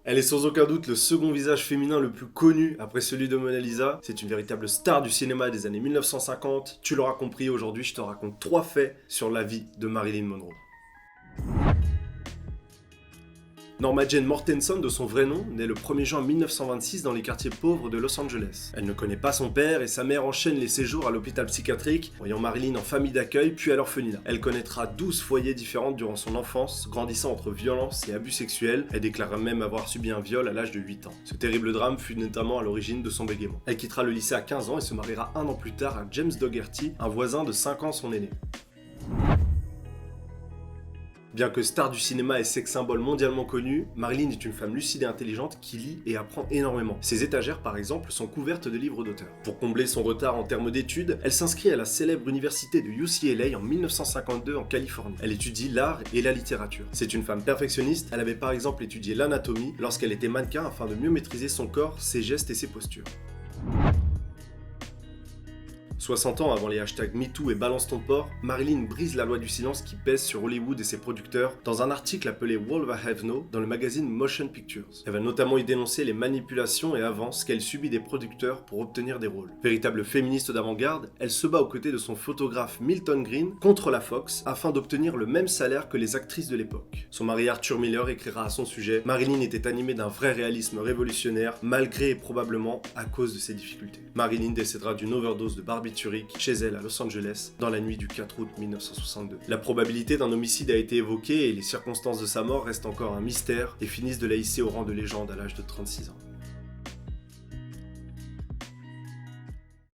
Elle est sans aucun doute le second visage féminin le plus connu après celui de Mona Lisa. C'est une véritable star du cinéma des années 1950. Tu l'auras compris, aujourd'hui je te raconte 3 faits sur la vie de Marilyn Monroe. Norma Jane Mortenson, de son vrai nom, naît le 1er juin 1926 dans les quartiers pauvres de Los Angeles. Elle ne connaît pas son père et sa mère enchaîne les séjours à l'hôpital psychiatrique, voyant Marilyn en famille d'accueil puis à l'orphelinat. Elle connaîtra 12 foyers différents durant son enfance, grandissant entre violence et abus sexuels. Elle déclara même avoir subi un viol à l'âge de 8 ans. Ce terrible drame fut notamment à l'origine de son bégaiement. Elle quittera le lycée à 15 ans et se mariera un an plus tard à James Dougherty, un voisin de 5 ans son aîné. Bien que star du cinéma et sex symbole mondialement connu, Marilyn est une femme lucide et intelligente qui lit et apprend énormément. Ses étagères, par exemple, sont couvertes de livres d'auteurs. Pour combler son retard en termes d'études, elle s'inscrit à la célèbre université de UCLA en 1952 en Californie. Elle étudie l'art et la littérature. C'est une femme perfectionniste, elle avait par exemple étudié l'anatomie lorsqu'elle était mannequin afin de mieux maîtriser son corps, ses gestes et ses postures. 60 ans avant les hashtags MeToo et Balance ton porc, Marilyn brise la loi du silence qui pèse sur Hollywood et ses producteurs dans un article appelé World I Have Know dans le magazine Motion Pictures. Elle va notamment y dénoncer les manipulations et avances qu'elle subit des producteurs pour obtenir des rôles. Véritable féministe d'avant-garde, elle se bat aux côtés de son photographe Milton Green contre la Fox afin d'obtenir le même salaire que les actrices de l'époque. Son mari Arthur Miller écrira à son sujet: Marilyn était animée d'un vrai réalisme révolutionnaire, malgré et probablement à cause de ses difficultés. Marilyn décédera d'une overdose de barbiturique chez elle à Los Angeles dans la nuit du 4 août 1962. La probabilité d'un homicide a été évoquée et les circonstances de sa mort restent encore un mystère et finissent de la hisser au rang de légende à l'âge de 36 ans.